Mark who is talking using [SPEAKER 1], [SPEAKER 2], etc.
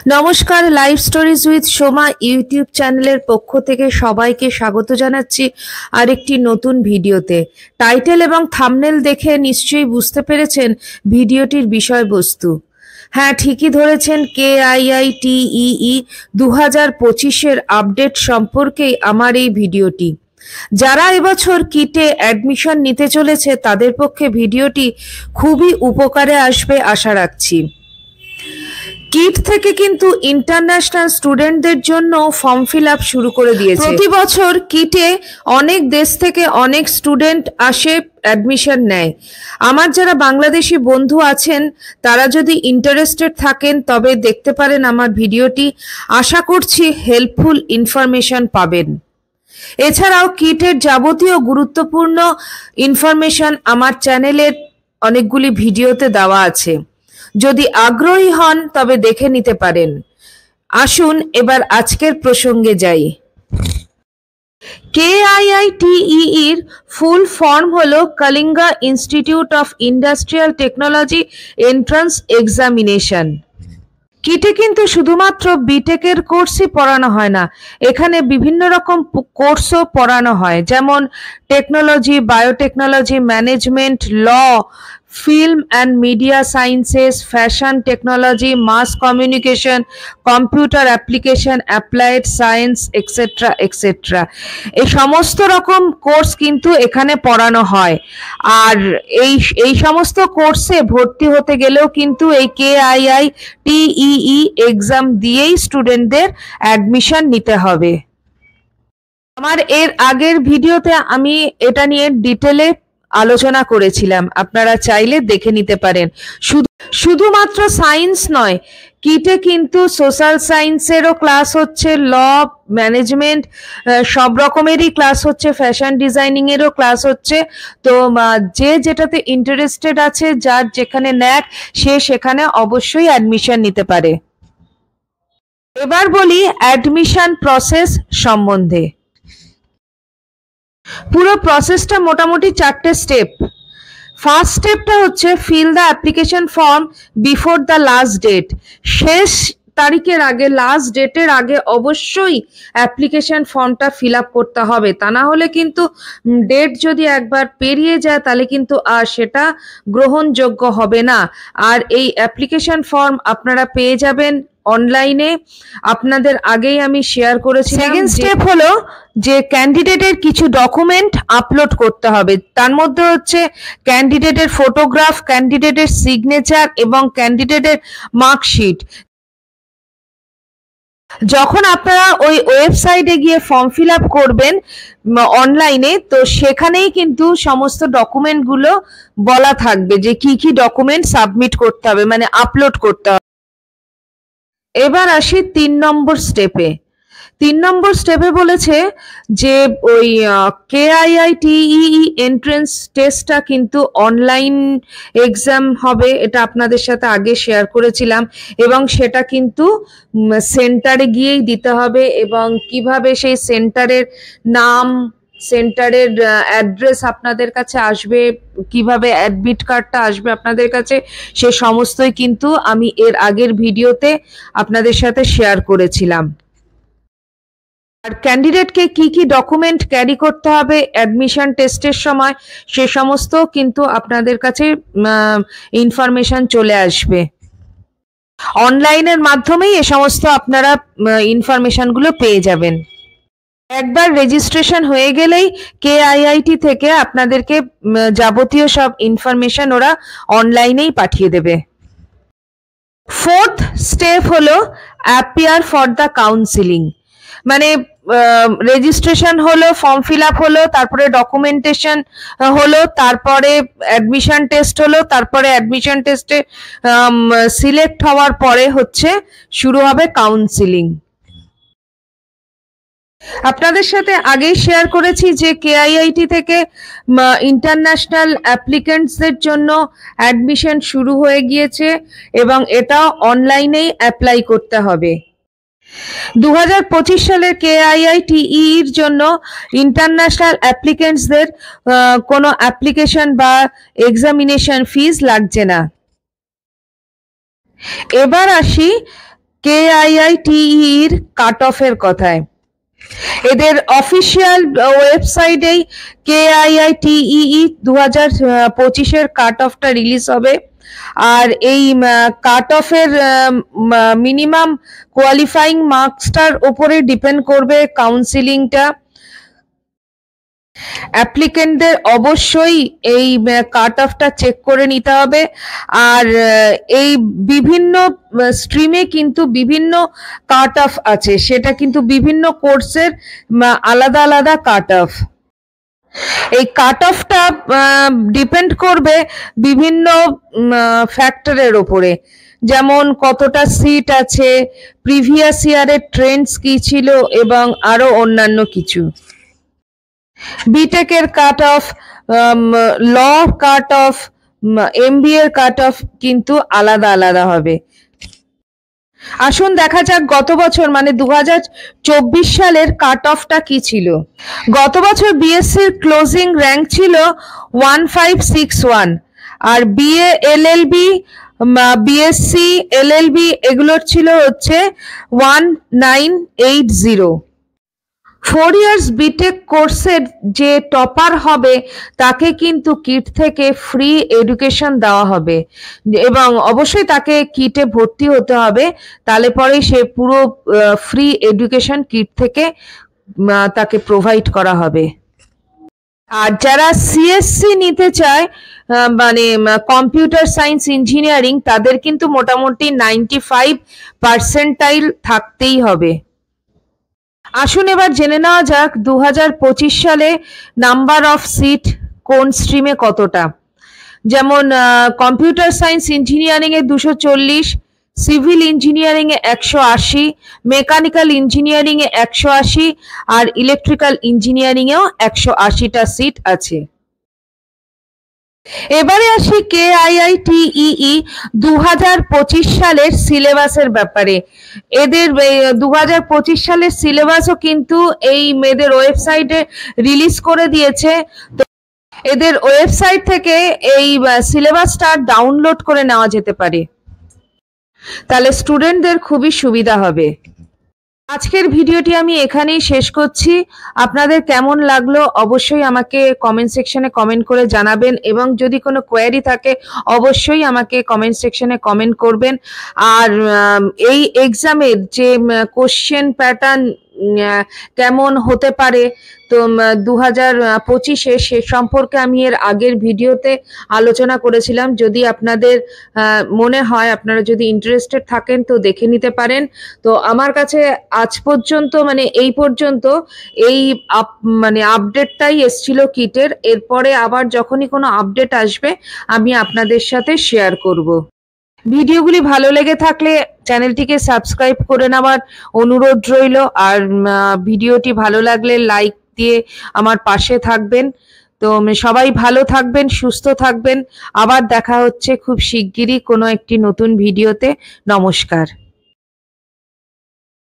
[SPEAKER 1] নমস্কার, live stories with Soma YouTube চ্যানেলের পক্ষ থেকে সবাইকে স্বাগত জানাচ্ছি আরেকটি নতুন ভিডিওতে। টাইটেল এবং থাম্বনেল দেখে নিশ্চয়ই বুঝতে পেরেছেন ভিডিওটির বিষয়বস্তু। হ্যাঁ, ঠিকই ধরেছেন, KIITEE 2025-এর আপডেট সম্পর্কেই আমার এই ভিডিওটি। যারা এবছর কিটে অ্যাডমিশন নিতে চলেছে তাদের পক্ষে ভিডিওটি খুবই উপকারে আসবে আশা রাখছি। কিট থেকে কিন্তু ইন্টারন্যাশনাল স্টুডেন্টদের জন্য ফর্ম ফিল আপ শুরু করে দিয়েছে। প্রতি বছর কিটে অনেক দেশ থেকে অনেক স্টুডেন্ট আসে, অ্যাডমিশন নেয়। আমার যারা বাংলাদেশি বন্ধু আছেন তারা যদি ইন্টারেস্টেড থাকেন তবে দেখতে পারেন আমার ভিডিওটি। আশা করছি হেল্পফুল ইনফরমেশন পাবেন। এছাড়াও কিটের যাবতীয় গুরুত্বপূর্ণ ইনফরমেশন আমার চ্যানেলের অনেকগুলি ভিডিওতে দেওয়া আছে। যদি আগ্রহী হন তবে দেখে নিতে পারেন। আসুন এবার আজকের প্রসঙ্গে যাই। KIITEEর ফুল ফর্ম হলো Kalinga institute of industrial technology entrance examination. কিটে কিন্তু শুধুমাত্র বিটেকের কোর্সই পড়ানো হয় না, এখানে বিভিন্ন রকম কোর্সও পড়ানো হয়, যেমন technology, biotechnology, management, law, film and media sciences, fashion technology, mass communication, computer application, applied science, etcetera etcetera. এই সমস্ত রকম কোর্স কিন্তু এখানে পড়ানো হয়। আর এই সমস্ত কোর্সে ভর্তি হতে গেলেও কিন্তু এই KIITEE এক্সাম দিয়েই স্টুডেন্টদের অ্যাডমিশন নিতে হবে। আমার এর আগের ভিডিওতে আমি এটা নিয়ে ডিটেলে আলোচনা করেছিলাম, আপনারা চাইলে দেখে নিতে পারেন। শুধুমাত্র সায়েন্স নয়, কিটে কিন্তু সোশ্যাল সায়েন্সেরও ক্লাস হচ্ছে, ল, ম্যানেজমেন্ট, সব রকমেরই ক্লাস হচ্ছে, ফ্যাশন ডিজাইনিং এরও ক্লাস হচ্ছে। তো যে যেটাতে ইন্টারেস্টেড আছে, যার যেখানে ন্যাক, সে সেখানে অবশ্যই অ্যাডমিশন নিতে পারে। এবার বলি অ্যাডমিশন প্রসেস সম্বন্ধে। পুরো প্রসেসটা মোটামুটি 4টে স্টেপ। ফার্স্ট স্টেপটা হচ্ছে fill the application form before the last date. শেষ তারিখের আগে, লাস্ট ডেটের আগে অবশ্যই অ্যাপ্লিকেশন ফর্মটা ফিল আপ করতে হবে। তা না হলে কিন্তু ডেট যদি একবার পেরিয়ে যায় তাহলে কিন্তু আর সেটা গ্রহণযোগ্য হবে না। আর এই অ্যাপ্লিকেশন ফর্ম আপনারা পেয়ে যাবেন অনলাইনে, আপনাদের আগেই আমি শেয়ার করেছি। সেকেন্ড স্টেপ হলো যে ক্যান্ডিডেটের কিছু ডকুমেন্ট আপলোড করতে হবে। তার মধ্যে হচ্ছে ক্যান্ডিডেটের ফটোগ্রাফ, ক্যান্ডিডেটের সিগনেচার এবং ক্যান্ডিডেটের মার্কশিট। যখন আপনারা ওই ওয়েবসাইটে গিয়ে ফর্ম ফিল আপ করবেন অনলাইনে, তো সেখানেই কিন্তু সমস্ত ডকুমেন্টগুলো বলা থাকবে যে কি কি ডকুমেন্ট সাবমিট করতে হবে, মানে আপলোড করতে হবে। এবার আসি 3 নম্বর স্টেপে। 3 নম্বর স্টেপে বলেছে যে ওই KIITEE এন্ট্রেন্স টেস্টটা কিন্তু অনলাইন এক্সাম হবে, এটা আপনাদের সাথে আগে শেয়ার করেছিলাম, এবং সেটা কিন্তু সেন্টারে গিয়েই দিতে হবে। এবং কিভাবে সেই সেন্টারের নাম, সেন্টারের অ্যাড্রেস আপনাদের কাছে আসবে, কিভাবে অ্যাডমিট কার্ডটা আসবে আপনাদের কাছে, সে সমস্তই কিন্তু আমি এর আগের ভিডিওতে আপনাদের সাথে শেয়ার করেছিলাম। আর ক্যান্ডিডেটকে কি কি ডকুমেন্ট ক্যারি করতে হবে অ্যাডমিশন টেস্টের সময়, সে সমস্ত কিন্তু আপনাদের কাছে ইনফরমেশন চলে আসবে। অনলাইনের মাধ্যমেই এ সমস্ত আপনারা ইনফরমেশনগুলো পেয়ে যাবেন। একবার রেজিস্ট্রেশন হয়ে গেলেই KIIT থেকে আপনাদেরকে যাবতীয় সব ইনফরমেশন ওরা অনলাইনেই পাঠিয়ে দেবে। ফোর্থ স্টেপ হলো অ্যাপিয়ার ফর দ্য কাউন্সিলিং। মানে রেজিস্ট্রেশন হলো, ফর্ম ফিল আপ হলো, তারপরে ডকুমেন্টেশন হলো, তারপরে অ্যাডমিশন টেস্ট হলো, তারপরে অ্যাডমিশন টেস্টে সিলেক্ট হওয়ার পরে হচ্ছে শুরু হবে কাউন্সিলিং। আপনাদের সাথে আগেই শেয়ার করেছি যে KIIT থেকে ইন্টারন্যাশনাল অ্যাপ্লিকেন্টসদের জন্য অ্যাডমিশন শুরু হয়ে গিয়েছে এবং এটা অনলাইনেই অ্যাপ্লাই করতে হবে। 2025 সালের KIITEEর জন্য ইন্টারন্যাশনাল অ্যাপ্লিকেন্টসদের কোনো অ্যাপ্লিকেশন বা এক্সামিনেশন ফিস লাগছে না। এবার আসি KIITEর কাট অফের কথায়। এদের অফিসিয়াল ওয়েবসাইটেই KIITEE 2025-এর কাট অফটা রিলিজ হবে। আর এই কাট অফের মিনিমাম কোয়ালিফাইং মার্কসটার উপরে ডিপেন্ড করবে কাউন্সিলিংটা। অ্যাপ্লিকেন্টদের অবশ্যই এই কাট অফটা চেক করে নিতে হবে। আর এই বিভিন্ন স্ট্রিমে কিন্তু বিভিন্ন কাট অফ আছে, সেটা কিন্তু বিভিন্ন কোর্সের আলাদা আলাদা কাট অফ। এই কাট অফটা ডিপেন্ড করবে বিভিন্ন ফ্যাক্টরের ওপরে, যেমন কতটা সিট আছে, প্রিভিয়াস ইয়ারের ট্রেন্ডস কি ছিল এবং আরো অন্যান্য কিছু। বিটেকের কাট অফ, ল কাট অফ, MBA এর কাট অফ কিন্তু আলাদা আলাদা হবে। আসুন দেখা যাক গত বছর মানে 2024 সালের কাট অফটা কি ছিল। গত বছর বিএসসির ক্লোজিং র্যাঙ্ক ছিল 1561, আর BA LLB, BSc LLB এগুলোর ছিল হচ্ছে 1980। 4 ইয়ার্স বিটেক কোর্সের যে টপার হবে তাকে কিন্তু কিট থেকে ফ্রি এডুকেশন দেওয়া হবে, এবং অবশ্যই তাকে কিটে ভর্তি হতে হবে, তাহলে পরে সে পুরো ফ্রি এডুকেশন কিট থেকে তাকে প্রোভাইড করা হবে। আর যারা CSC নিতে চায় মানে কম্পিউটার সায়েন্স ইঞ্জিনিয়ারিং, তাদের কিন্তু মোটামুটি 95% থাকতেই হবে। আসুন এবার জেনে নেওয়া যাক 2025 সালে নাম্বার অফ সিট কোন স্ট্রিমে কতটা। যেমন কম্পিউটার সায়েন্স ইঞ্জিনিয়ারিং এ 240, সিভিল ইঞ্জিনিয়ারিং এ 180, মেকানিক্যাল ইঞ্জিনিয়ারিং এ 180, আর ইলেকট্রিক্যাল ইঞ্জিনিয়ারিং এও 180টা সিট আছে। এবারে আসি KIITEE 2025 সালের সিলেবাসের ব্যাপারে। এদের 2025 সালের সিলেবাসও কিন্তু এই মেয়েদের ওয়েবসাইটে রিলিজ করে দিয়েছে। তো এদের ওয়েবসাইট থেকে এই সিলেবাসটা ডাউনলোড করে নেওয়া যেতে পারে, তাহলে স্টুডেন্টদের খুবই সুবিধা হবে। আজকের ভিডিওটি আমি এখানেই শেষ করছি। আপনাদের কেমন লাগলো অবশ্যই আমাকে কমেন্ট সেকশনে কমেন্ট করে জানাবেন, এবং যদি কোনো কোয়েরি থাকে অবশ্যই আমাকে কমেন্ট সেকশনে কমেন্ট করবেন। আর এই এক্সামের যে কোশ্চেন প্যাটার্ন কেমন হতে পারে তো 2025-এ সে সম্পর্কে আমি এর আগের ভিডিওতে আলোচনা করেছিলাম। যদি আপনাদের মনে হয়, আপনারা যদি ইন্টারেস্টেড থাকেন তো দেখে নিতে পারেন। তো আমার কাছে আজ পর্যন্ত মানে এই পর্যন্ত এই মানে আপডেটটাই এসছিল কিটের। এরপরে আবার যখনই কোনো আপডেট আসবে আমি আপনাদের সাথে শেয়ার করব। ভিডিওগুলি ভালো লেগে থাকলে চ্যানেলটিকে সাবস্ক্রাইব করে নেওয়ার অনুরোধ রইল। আর ভিডিওটি ভালো লাগলে লাইক দিয়ে আমার পাশে থাকবেন। তো সবাই ভালো থাকবেন, সুস্থ থাকবেন। আবার দেখা হচ্ছে খুব শিগগিরই কোনো একটি নতুন ভিডিওতে। নমস্কার।